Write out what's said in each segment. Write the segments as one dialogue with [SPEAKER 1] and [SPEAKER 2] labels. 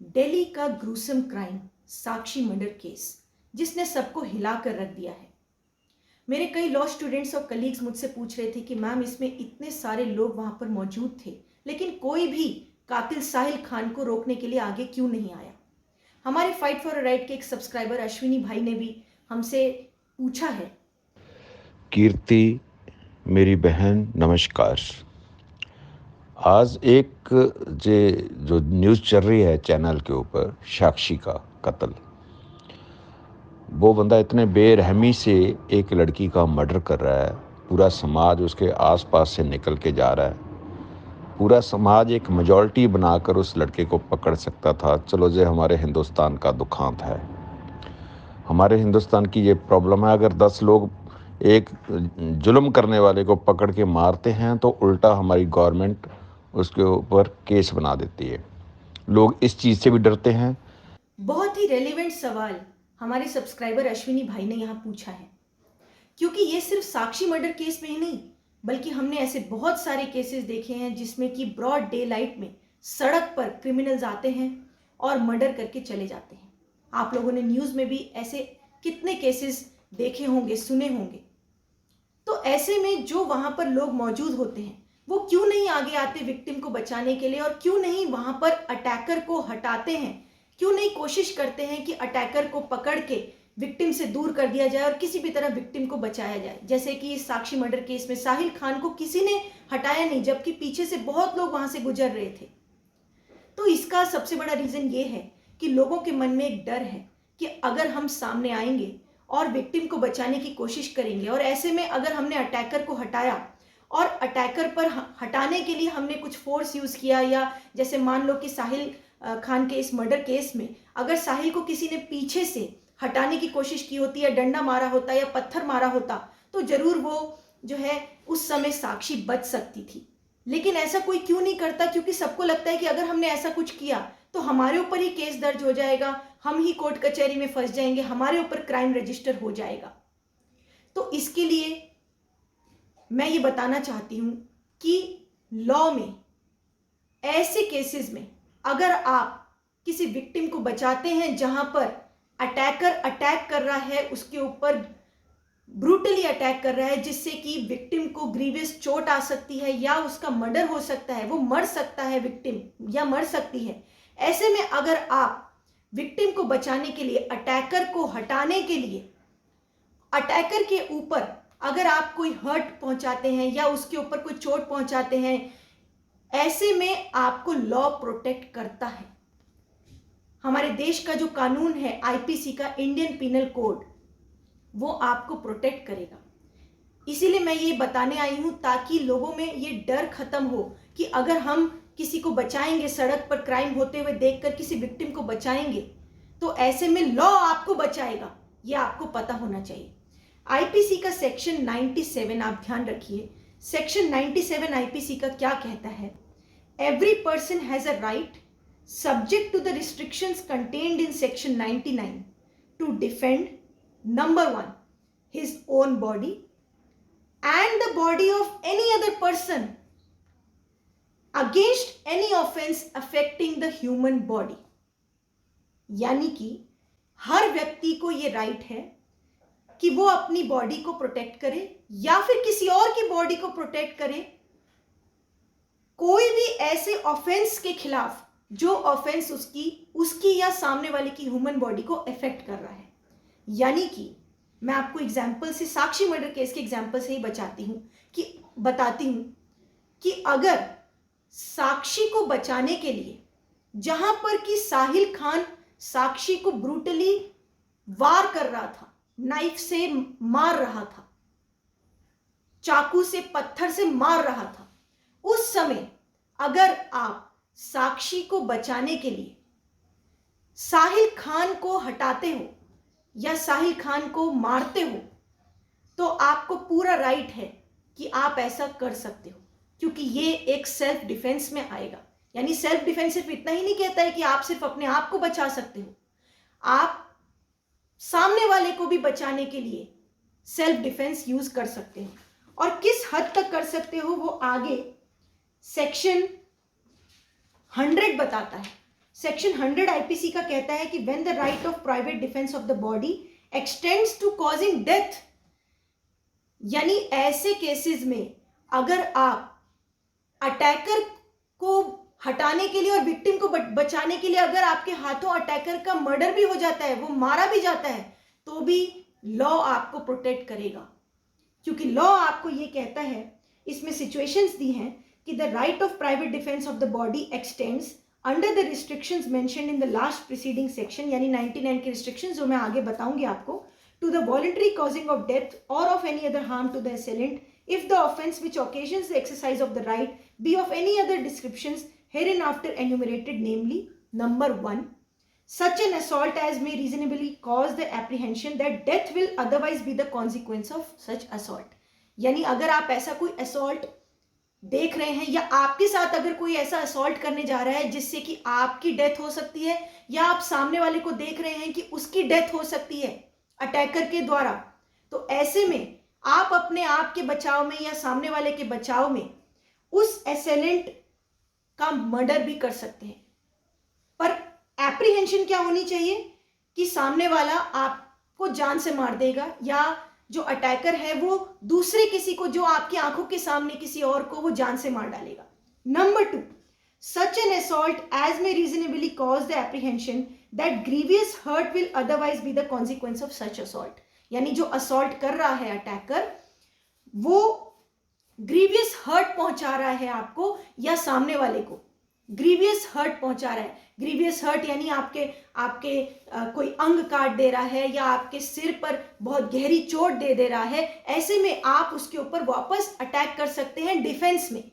[SPEAKER 1] दिल्ली का gruesome crime साक्षी murder case जिसने सबको हिला कर रख दिया है। मेरे कई लॉ स्टूडेंट्स और कलीग्स मुझसे पूछ रहे थे कि मैम इसमें इतने सारे लोग वहां पर मौजूद थे लेकिन कोई भी कातिल साहिल खान को रोकने के लिए आगे क्यों नहीं आया। हमारे फाइट फॉर अ राइट के एक सब्सक्राइबर अश्विनी भाई ने भी हमसे पूछा है।
[SPEAKER 2] कीर्ति मेरी बहन नमस्कार। आज एक जो न्यूज़ चल रही है चैनल के ऊपर साक्षी का कत्ल, वो बंदा इतने बेरहमी से एक लड़की का मर्डर कर रहा है। पूरा समाज उसके आसपास से निकल के जा रहा है। पूरा समाज एक मेजॉरिटी बनाकर उस लड़के को पकड़ सकता था। चलो ये हमारे हिंदुस्तान का दुखांत है। हमारे हिंदुस्तान की ये प्रॉब्लम है, अगर 10 लोग एक जुल्म करने वाले को पकड़ के मारते हैं तो उल्टा हमारी गवर्नमेंट उसके ऊपर केस बना देती है। लोग इस चीज़ से भी डरते हैं।
[SPEAKER 1] बहुत ही रेलिवेंट सवाल हमारे सब्सक्राइबर अश्विनी भाई ने यहाँ पूछा है, क्योंकि ये सिर्फ साक्षी मर्डर केस में ही नहीं बल्कि हमने ऐसे बहुत सारे केसेस देखे हैं जिसमें कि ब्रॉड डे लाइट में सड़क पर क्रिमिनल्स आते हैं और मर्डर करके चले जाते हैं। आप लोगों ने न्यूज़ में भी ऐसे कितने केसेस देखे होंगे, सुने होंगे। तो ऐसे में जो वहां पर लोग मौजूद होते हैं वो क्यों नहीं आगे आते विक्टिम को बचाने के लिए, और क्यों नहीं वहां पर अटैकर को हटाते हैं, क्यों नहीं कोशिश करते हैं कि अटैकर को पकड़ के विक्टिम से दूर कर दिया जाए और किसी भी तरह विक्टिम को बचाया जाए। जैसे कि इस साक्षी मर्डर केस में साहिल खान को किसी ने हटाया नहीं, जबकि पीछे से बहुत लोग वहां से गुजर रहे थे। तो इसका सबसे बड़ा रीजन ये है कि लोगों के मन में एक डर है कि अगर हम सामने आएंगे और विक्टिम को बचाने की कोशिश करेंगे, और ऐसे में अगर हमने अटैकर को हटाया और अटैकर पर हटाने के लिए हमने कुछ फोर्स यूज किया, या जैसे मान लो कि साहिल खान के इस मर्डर केस में अगर साहिल को किसी ने पीछे से हटाने की कोशिश की होती, या डंडा मारा होता या पत्थर मारा होता, तो जरूर वो जो है उस समय साक्षी बच सकती थी। लेकिन ऐसा कोई क्यों नहीं करता? क्योंकि सबको लगता है कि अगर हमने ऐसा कुछ किया तो हमारे ऊपर ही केस दर्ज हो जाएगा, हम ही कोर्ट कचहरी में फंस जाएंगे, हमारे ऊपर क्राइम रजिस्टर हो जाएगा। तो इसके लिए मैं ये बताना चाहती हूं कि लॉ में ऐसे केसेस में अगर आप किसी विक्टिम को बचाते हैं जहां पर अटैकर अटैक कर रहा है, उसके ऊपर ब्रूटली अटैक कर रहा है जिससे कि विक्टिम को ग्रीवियस चोट आ सकती है या उसका मर्डर हो सकता है, वो मर सकता है विक्टिम, या मर सकती है। ऐसे में अगर आप विक्टिम को बचाने के लिए, अटैकर को हटाने के लिए, अटैकर के ऊपर अगर आप कोई हर्ट पहुंचाते हैं या उसके ऊपर कोई चोट पहुंचाते हैं, ऐसे में आपको लॉ प्रोटेक्ट करता है। हमारे देश का जो कानून है आईपीसी का, इंडियन पिनल कोड, वो आपको प्रोटेक्ट करेगा। इसीलिए मैं ये बताने आई हूं ताकि लोगों में ये डर खत्म हो कि अगर हम किसी को बचाएंगे, सड़क पर क्राइम होते हुए देखकर किसी विक्टिम को बचाएंगे, तो ऐसे में लॉ आपको बचाएगा, ये आपको पता होना चाहिए। आईपीसी का सेक्शन 97, आप ध्यान रखिए, सेक्शन 97 आईपीसी का क्या कहता है? Every person has a right subject to the restrictions contained in section 99 to defend, number 1, his own body and the body of any other person against any offense affecting the human body। यानी कि हर व्यक्ति को यह right है कि वो अपनी body को प्रोटेक्ट करे या फिर किसी और की बॉडी को प्रोटेक्ट करे, कोई भी ऐसे ऑफेंस के खिलाफ जो ऑफेंस उसकी या सामने वाले की ह्यूमन बॉडी को इफेक्ट कर रहा है। यानी कि मैं आपको एग्जांपल से, साक्षी मर्डर केस के एग्जांपल से ही बताती हूं कि अगर साक्षी को बचाने के लिए, जहां पर कि साहिल खान साक्षी को ब्रूटली वार कर रहा था, नाइफ से मार रहा था, चाकू से, पत्थर से मार रहा था, उस समय अगर आप साक्षी को बचाने के लिए साहिल खान को हटाते हो या साहिल खान को मारते हो, तो आपको पूरा राइट है कि आप ऐसा कर सकते हो, क्योंकि ये एक सेल्फ डिफेंस में आएगा। यानी सेल्फ डिफेंस सिर्फ इतना ही नहीं कहता है कि आप सिर्फ अपने आप को बचा सकते हो, आप सामने वाले को भी बचाने के लिए सेल्फ डिफेंस यूज कर सकते हो। और किस हद तक कर सकते हो वो आगे सेक्शन 100 बताता है। सेक्शन 100 आईपीसी का कहता है कि when the right of private defence of the body extends to causing death, यानी ऐसे केसेस में अगर आप अटैकर को हटाने के लिए और विक्टिम को बचाने के लिए अगर आपके हाथों अटैकर का मर्डर भी हो जाता है, वो मारा भी जाता है, तो भी लॉ आपको प्रोटेक्ट करेगा, क्योंकि लॉ आपको ये कहता है, इसमें सिचुएशंस दी हैं कि the right of private defence of the body x tends under the restrictions mentioned in the last preceding section, यानी 99 के रिस्ट्रिक्शंस जो मैं आगे बताऊंगी आपको, to the voluntary causing of death or of any other harm to the assailant if the offense which occasions the exercise of the right be of any other descriptions hereinafter enumerated, namely, number 1, such an assault as may reasonably cause the apprehension that death will otherwise be the consequence of such assault. यानी अगर आप ऐसा कोई assault देख रहे हैं या आपके साथ अगर कोई ऐसा assault करने जा रहा है जिससे कि आपकी डेथ हो सकती है, या आप सामने वाले को देख रहे हैं कि उसकी डेथ हो सकती है अटैकर के द्वारा, तो ऐसे में आप अपने आप के बचाव में या सामने वाले के बचाव में उस एसेलेंट का मर्डर भी कर सकते हैं। पर एप्रीहेंशन क्या होनी चाहिए कि सामने वाला आपको जान से मार देगा, या जो अटैकर है वो दूसरे किसी को, जो आपकी आंखों के सामने किसी और को, वो जान से मार डालेगा। Number 2, such an assault as may reasonably cause the apprehension that grievous hurt will otherwise be the consequence of such assault, यानी जो assault कर रहा है अटैकर, वो ग्रीवियस हर्ट पहुंचा रहा है आपको या सामने वाले को ग्रीवियस हर्ट पहुंचा रहा है। ग्रीवियस हर्ट यानी आपके कोई अंग काट दे रहा है या आपके सिर पर बहुत गहरी चोट दे रहा है, ऐसे में आप उसके ऊपर वापस अटैक कर सकते हैं डिफेंस में।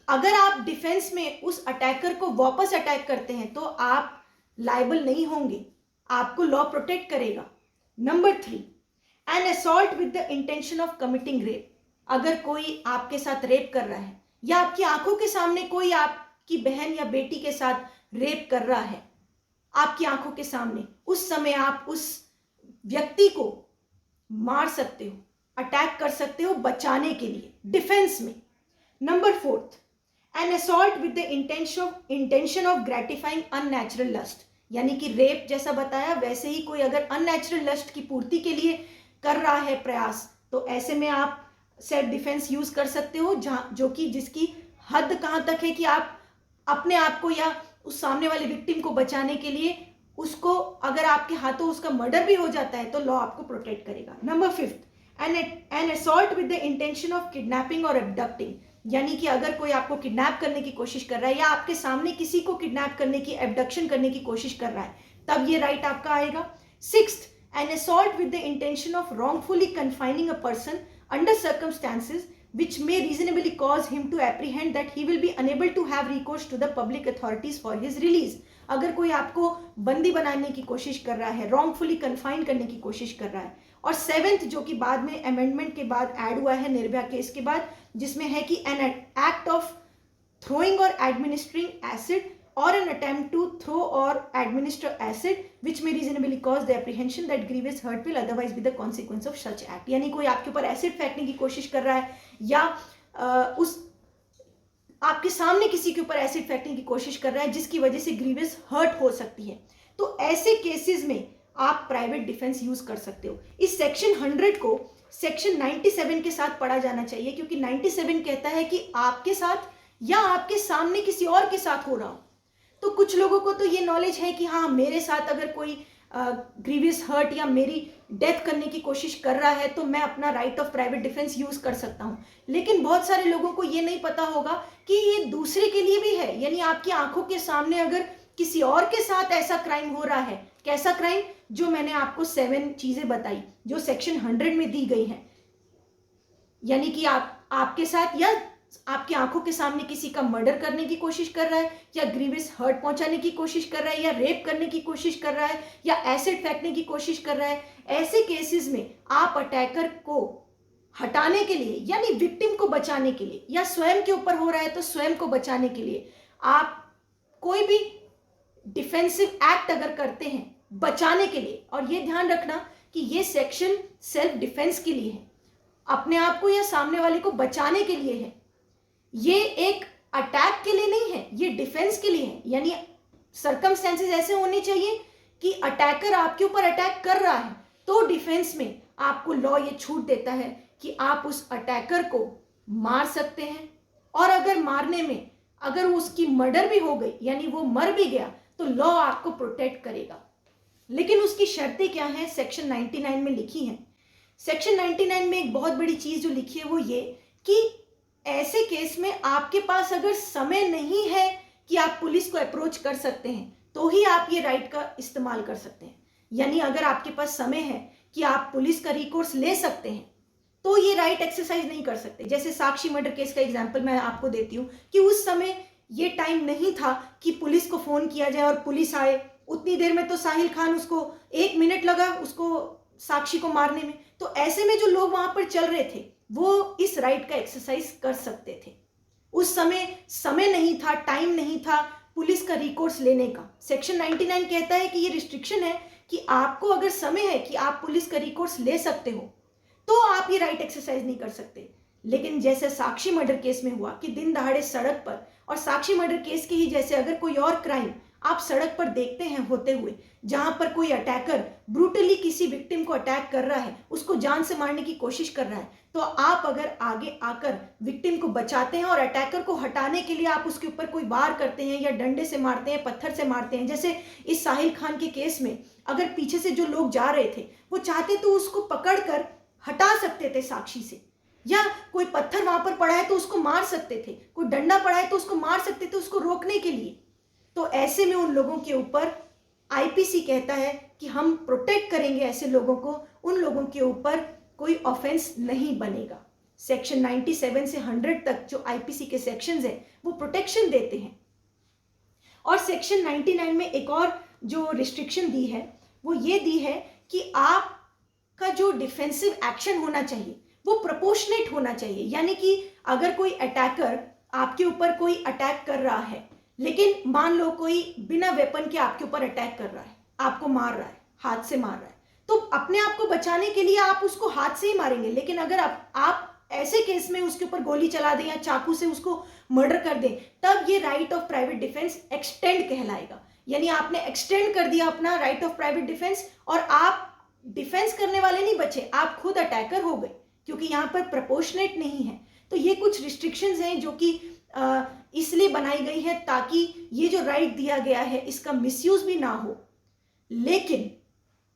[SPEAKER 1] अगर आप डिफेंस में उस अटैकर को वापस अटैक करते हैं तो आप लायबल नहीं होंगे, आपको लॉ प्रोटेक्ट करेगा। Number 3, N assault with the intention of committing rape, अगर कोई आपके साथ रेप कर रहा है या आपकी आंखों के सामने कोई आपकी बहन या बेटी के साथ रेप कर रहा है आपकी आंखों के सामने, उस समय आप उस व्यक्ति को मार सकते हो, अटैक कर सकते हो बचाने के लिए डिफेंस में। Number 4, an assault with the intention of gratifying unnatural lust, यानी कि रेप जैसा बताया वैसे ही कोई अगर अननेचुरल लस्ट की पूर्ति के लिए कर रहा है प्रयास, तो ऐसे में आप सेल्फ डिफेंस यूज कर सकते हो, जो कि जिसकी हद कहां तक है कि आप अपने आप को या उस सामने वाले विक्टिम को बचाने के लिए उसको, अगर आपके हाथों उसका मर्डर भी हो जाता है तो लॉ आपको प्रोटेक्ट करेगा। Number 5, N assault with the intention of kidnapping और एब्डक्टिंग, यानी कि अगर कोई आपको किडनैप करने की कोशिश कर रहा है या आपके सामने किसी को किडनैप करने की, एब्डक्शन करने की कोशिश कर रहा है, तब ये राइट आपका आएगा। 6, N assault with the intention of wrongfully confining a person under circumstances which may reasonably cause him to apprehend that he will be unable to have recourse to the public authorities for his release, अगर कोई आपको बंदी बनाने की कोशिश कर रहा है, wrongfully confined करने की कोशिश कर रहा है। और 7th जो कि बाद में अमेंडमेंट के बाद ऐड हुआ है निर्भया केस के बाद, जिसमें है कि an act of throwing or administering acid or an attempt to throw or administer acid which may reasonably cause the apprehension that grievous hurt will otherwise be the consequence of such act, यानी कोई आपके ऊपर acid फेंकने की कोशिश कर रहा है या उस आपके सामने किसी के ऊपर एसिड फेंकने की कोशिश कर रहा है जिसकी वजह से ग्रीवियस हर्ट हो सकती है, तो ऐसे केसेस में आप प्राइवेट डिफेंस यूज कर सकते हो। इस सेक्शन 100 को सेक्शन 97 के साथ पढ़ा जाना चाहिए, क्योंकि 97 कहता है कि आपके साथ या आपके सामने किसी और के साथ हो रहा हो। तो कुछ लोगों को तो ये नॉलेज है कि हाँ, मेरे साथ अगर कोई ग्रीवियस हर्ट या मेरी डेथ करने की कोशिश कर रहा है तो मैं अपना right of private defence use कर सकता हूँ, लेकिन बहुत सारे लोगों को ये नहीं पता होगा कि ये दूसरे के लिए भी है। यानी आपकी आंखों के सामने अगर किसी और के साथ ऐसा क्राइम हो रहा है, कैसा क्राइम, जो मैंने आपको 7 चीजें बताई जो सेक्शन 100 में दी गई हैं, यानी कि आपके साथ या आपकी आंखों के सामने किसी का मर्डर करने की कोशिश कर रहा है या ग्रीवियस हर्ट पहुंचाने की कोशिश कर रहा है या रेप करने की कोशिश कर रहा है या एसिड फेंकने की कोशिश कर रहा है, ऐसे केसेस में आप अटैकर को हटाने के लिए यानी विक्टिम को बचाने के लिए, या स्वयं के ऊपर हो रहा है तो स्वयं को बचाने के लिए आप कोई भी डिफेंसिव एक्ट अगर करते हैं बचाने के लिए, और ये ध्यान रखना कि ये सेक्शन सेल्फ डिफेंस के लिए है, अपने आप को या सामने वाले को बचाने के लिए है, ये एक अटैक के लिए नहीं है, ये डिफेंस के लिए है। यानी सर्कमस्टेंसेस ऐसे होने चाहिए कि अटैकर आपके ऊपर अटैक कर रहा है तो डिफेंस में आपको लॉ ये छूट देता है कि आप उस अटैकर को मार सकते हैं, और अगर मारने में अगर उसकी मर्डर भी हो गई यानी वो मर भी गया तो लॉ आपको प्रोटेक्ट करेगा। लेकिन उसकी शर्तें क्या हैं, सेक्शन 99 में लिखी हैं। सेक्शन 99 में एक बहुत बड़ी चीज जो लिखी है वो ये कि ऐसे केस में आपके पास अगर समय नहीं है कि आप पुलिस को अप्रोच कर सकते हैं तो ही आप ये राइट का इस्तेमाल कर सकते हैं। यानी अगर आपके पास समय है कि आप पुलिस का रिकोर्स ले सकते हैं तो ये राइट एक्सरसाइज नहीं कर सकते। जैसे साक्षी मर्डर केस का एग्जांपल मैं आपको देती हूँ कि उस समय ये टाइम नहीं था कि पुलिस को फोन किया जाए और पुलिस आए। उतनी देर में तो साहिल खान, उसको 1 मिनट लगा उसको साक्षी को मारने में। तो ऐसे में जो लोग वहां पर चल रहे थे वो इस राइट का एक्सरसाइज कर सकते थे। उस समय नहीं था, टाइम नहीं था पुलिस का रिकोर्स लेने का। सेक्शन 99 कहता है कि ये रिस्ट्रिक्शन है कि आपको अगर समय है कि आप पुलिस का रिकोर्स ले सकते हो तो आप ये राइट एक्सरसाइज नहीं कर सकते। लेकिन जैसे साक्षी मर्डर केस में हुआ कि दिन दहाड़े सड़क पर, और साक्षी मर्डर केस के ही जैसे अगर कोई और क्राइम आप सड़क पर देखते हैं होते हुए जहां पर कोई अटैकर ब्रूटली किसी विक्टिम को अटैक कर रहा है, उसको जान से मारने की कोशिश कर रहा है, तो आप अगर आगे आकर विक्टिम को बचाते हैं और अटैकर को हटाने के लिए आप उसके ऊपर कोई वार करते हैं या डंडे से मारते हैं, पत्थर से मारते हैं। जैसे इस साहिल खान के केस में अगर पीछे से जो लोग जा रहे थे वो चाहते तो उसको पकड़कर हटा सकते थे साक्षी से, या कोई पत्थर वहां पर पड़ा है तो उसको मार सकते थे, कोई डंडा पड़ा है तो उसको मार सकते थे उसको रोकने के लिए। तो ऐसे में उन लोगों के ऊपर आईपीसी कहता है कि हम प्रोटेक्ट करेंगे ऐसे लोगों को, उन लोगों के ऊपर कोई ऑफेंस नहीं बनेगा। सेक्शन 97 से 100 तक जो आईपीसी के सेक्शंस हैं वो प्रोटेक्शन देते हैं। और सेक्शन 99 में एक और जो रिस्ट्रिक्शन दी है वो ये दी है कि आपका जो डिफेंसिव एक्शन होना चाहिए वो प्रोपोर्शनेट होना चाहिए। यानी कि अगर कोई अटैकर आपके ऊपर कोई अटैक कर रहा है, लेकिन मान लो कोई बिना वेपन के आपके ऊपर अटैक कर रहा है, आपको मार रहा है, हाथ से मार रहा है, तो अपने आप को बचाने के लिए आप उसको हाथ से ही मारेंगे। लेकिन अगर आप ऐसे केस में उसके ऊपर गोली चला दें या चाकू से उसको मर्डर कर दें, तब ये right of private defence extend कहलाएगा। यानी आपने एक्सटेंड कर दिया अपना राइट ऑफ प्राइवेट डिफेंस और आप डिफेंस करने वाले नहीं बचे, आप खुद अटैकर हो गए, क्योंकि यहाँ पर प्रोपोर्शनेट नहीं है। तो ये कुछ रिस्ट्रिक्शंस हैं जो कि इसलिए बनाई गई है ताकि ये जो राइट दिया गया है इसका मिसयूज भी ना हो। लेकिन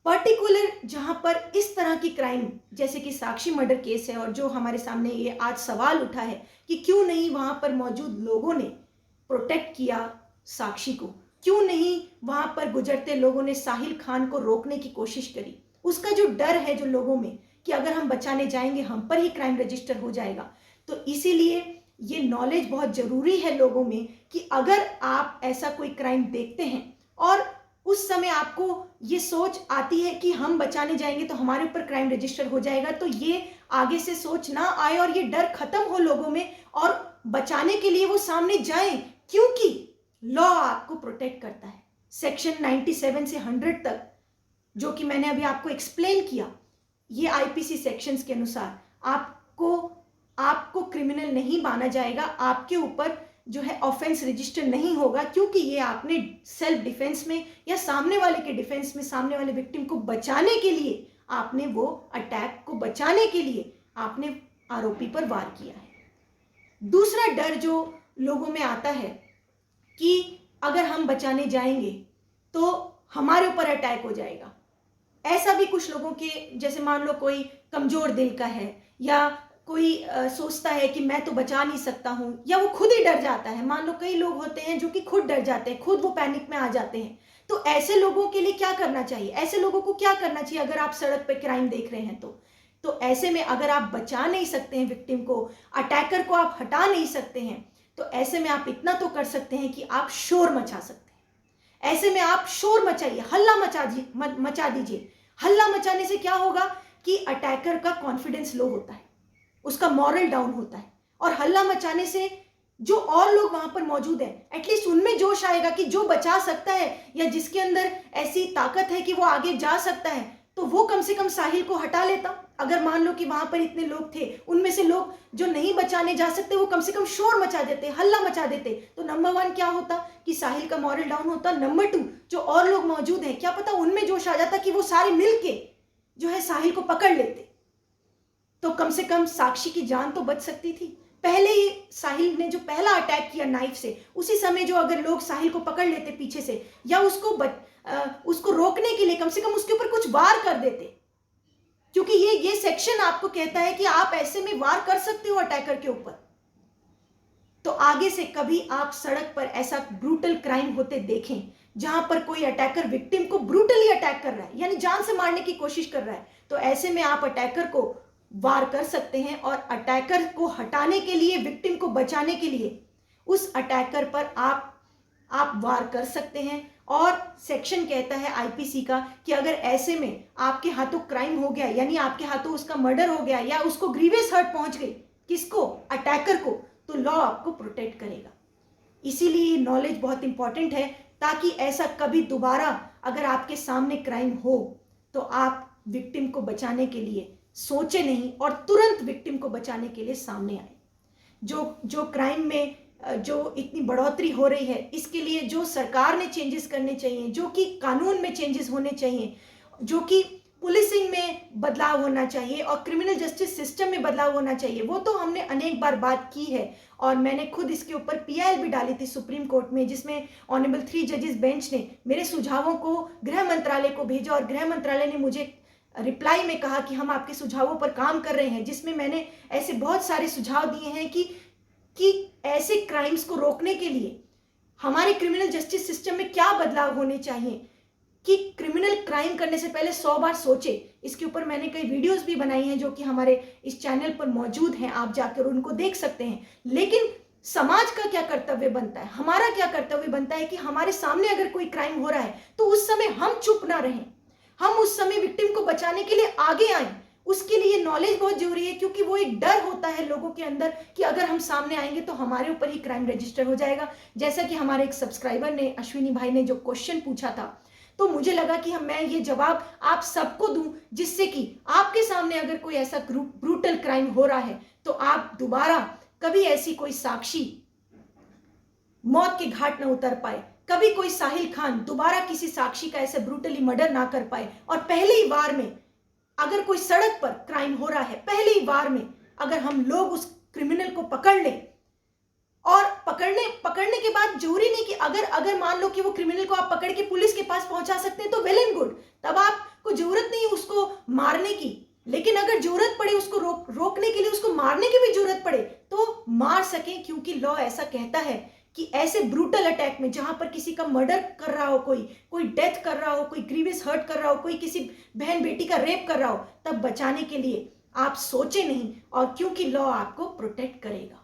[SPEAKER 1] पर्टिकुलर जहां पर इस तरह की क्राइम जैसे कि साक्षी मर्डर केस है और जो हमारे सामने ये आज सवाल उठा है कि क्यों नहीं वहां पर मौजूद लोगों ने प्रोटेक्ट किया साक्षी को, क्यों नहीं वहां पर गुजरते लोगों ने साहिल खान को रोकने की कोशिश करी, उसका जो डर है जो लोगों में कि अगर हम बचाने जाएंगे हम पर ही क्राइम रजिस्टर हो जाएगा। तो इसीलिए ये नॉलेज बहुत जरूरी है लोगों में कि अगर आप ऐसा कोई क्राइम देखते हैं और उस समय आपको ये सोच आती है कि हम बचाने जाएंगे तो हमारे ऊपर क्राइम रजिस्टर हो जाएगा, तो ये आगे से सोच ना आए और ये डर खत्म हो लोगों में और बचाने के लिए वो सामने जाएं, क्योंकि लॉ आपको प्रोटेक्ट करता है। सेक्शन 97 से 100 तक जो कि मैंने अभी आपको एक्सप्लेन किया, ये आईपीसी सेक्शंस के अनुसार आपको क्रिमिनल नहीं माना जाएगा, आपके ऊपर जो है ऑफेंस रजिस्टर नहीं होगा, क्योंकि ये आपने सेल्फ डिफेंस में या सामने वाले के डिफेंस में, सामने वाले विक्टिम को बचाने के लिए आपने वो अटैक को बचाने के लिए आपने आरोपी पर वार किया है। दूसरा डर जो लोगों में आता है कि अगर हम बचाने जाएंगे तो हमारे ऊपर अटैक हो जाएगा। ऐसा भी कुछ लोगों के, जैसे मान लो कोई कमजोर दिल का है या कोई सोचता है कि मैं तो बचा नहीं सकता हूं, या वो खुद ही डर जाता है। मान लो कई लोग होते हैं जो कि खुद डर जाते हैं, खुद वो पैनिक में आ जाते हैं। तो ऐसे लोगों के लिए क्या करना चाहिए, ऐसे लोगों को क्या करना चाहिए अगर आप सड़क पे क्राइम देख रहे हैं तो ऐसे में अगर आप बचा नहीं सकते हैं विक्टिम को, अटैकर को आप हटा नहीं सकते हैं, तो ऐसे में आप इतना तो कर सकते हैं कि आप शोर मचा सकते हैं। ऐसे में आप शोर मचाइए, हल्ला मचा दीजिए। हल्ला मचाने से क्या होगा कि अटैकर का कॉन्फिडेंस लो होता है, उसका मॉरल डाउन होता है, और हल्ला मचाने से जो और लोग वहां पर मौजूद हैं एटलीस्ट उनमें जोश आएगा कि जो बचा सकता है या जिसके अंदर ऐसी ताकत है कि वो आगे जा सकता है, तो वो कम से कम साहिल को हटा लेता। अगर मान लो कि वहां पर इतने लोग थे, उनमें से लोग जो नहीं बचाने जा सकते वो कम से कम शोर मचा देते, हल्ला मचा देते, तो नंबर 1 क्या होता कि साहिल का मॉरल डाउन होता। नंबर 2 जो और लोग मौजूद हैं, क्या पता उनमें जोश आ जाता कि वो सारे मिलके जो है साहिल को पकड़ लेते, तो कम से कम साक्षी की जान तो बच सकती थी। पहले ही साहिल ने जो पहला अटैक किया नाइफ से, उसी समय जो अगर लोग साहिल को पकड़ लेते पीछे से या उसको रोकने के लिए कम से कम उसके ऊपर कुछ वार कर देते, क्योंकि ये सेक्शन आपको कहता है कि आप ऐसे में वार कर सकते हो अटैकर के ऊपर। तो आगे से कभी आप सड़क पर ऐसा ब्रूटल क्राइम होते देखें जहां पर कोई अटैकर विक्टिम को ब्रूटली अटैक कर रहा है, यानी जान से मारने की कोशिश कर रहा है, तो ऐसे में आप अटैकर को वार कर सकते हैं और अटैकर को हटाने के लिए, विक्टिम को बचाने के लिए उस अटैकर पर आप वार कर सकते हैं। और सेक्शन कहता है आईपीसी का कि अगर ऐसे में आपके हाथों क्राइम हो गया, यानी आपके हाथों उसका मर्डर हो गया या उसको ग्रीवियस हर्ट पहुंच गई, किसको, अटैकर को, तो लॉ आपको प्रोटेक्ट करेगा। इसीलिए ये नॉलेज बहुत इंपॉर्टेंट है, ताकि ऐसा कभी दोबारा अगर आपके सामने क्राइम हो तो आप विक्टिम को बचाने के लिए सोचे नहीं और तुरंत विक्टिम को बचाने के लिए सामने आए। जो क्राइम में जो इतनी बढ़ोतरी हो रही है, इसके लिए जो सरकार ने चेंजेस करने चाहिए, जो कि कानून में चेंजेस होने चाहिए, जो कि पुलिसिंग में बदलाव होना चाहिए और क्रिमिनल जस्टिस सिस्टम में बदलाव होना चाहिए, वो तो हमने अनेक बार बात की है। और मैंने खुद इसके ऊपर पीआईएल भी डाली थी सुप्रीम कोर्ट में, जिसमें ऑनरेबल 3 जजेस बेंच ने मेरे सुझावों को गृह मंत्रालय को भेजा और गृह मंत्रालय ने मुझे रिप्लाई में कहा कि हम आपके सुझावों पर काम कर रहे हैं, जिसमें मैंने ऐसे बहुत सारे सुझाव दिए हैं कि ऐसे क्राइम्स को रोकने के लिए हमारे क्रिमिनल जस्टिस सिस्टम में क्या बदलाव होने चाहिए, कि क्रिमिनल क्राइम करने से पहले 100 बार सोचे। इसके ऊपर मैंने कई वीडियोस भी बनाई हैं जो कि हमारे इस चैनल पर मौजूद हैं, आप जाकर उनको देख सकते हैं। लेकिन समाज का क्या कर्तव्य बनता है, हमारा क्या कर्तव्य बनता है कि हमारे सामने अगर कोई क्राइम हो रहा है तो उस समय हम चुप ना रहें, हम उस समय विक्टिम को बचाने के लिए आगे आएं। उसके लिए नॉलेज बहुत जरूरी है, क्योंकि वो एक डर होता है लोगों के अंदर कि अगर हम सामने आएंगे तो हमारे ऊपर ही क्राइम रजिस्टर हो जाएगा। जैसा कि हमारे एक सब्सक्राइबर ने, अश्विनी भाई ने जो क्वेश्चन पूछा था, तो मुझे लगा कि मैं ये जवाब आप सबको दूं, जिससे कि आपके सामने अगर कोई ऐसा ब्रूटल क्राइम हो रहा है तो आप दोबारा कभी ऐसी कोई साक्षी मौत के घाट न उतर पाए, कभी कोई साहिल खान दोबारा किसी साक्षी का ऐसे ब्रूटली मर्डर ना कर पाए। और पहले ही वार में अगर कोई सड़क पर क्राइम हो रहा है, पहले ही वार में अगर हम लोग उस क्रिमिनल को पकड़ लें, और पकड़ने के बाद जरूरी नहीं कि अगर मान लो कि वो क्रिमिनल को आप पकड़ के पुलिस के पास पहुंचा सकते हैं तो वेल एंड गुड, तब आपको जरूरत नहीं उसको मारने की। लेकिन अगर जरूरत पड़े उसको रोकने के लिए, उसको मारने की भी जरूरत पड़े तो मार सकें, क्योंकि लॉ ऐसा कहता है कि ऐसे ब्रूटल अटैक में जहां पर किसी का मर्डर कर रहा हो, कोई डेथ कर रहा हो, कोई ग्रीवियस हर्ट कर रहा हो, कोई किसी बहन बेटी का रेप कर रहा हो, तब बचाने के लिए आप सोचे नहीं, और क्योंकि लॉ आपको प्रोटेक्ट करेगा।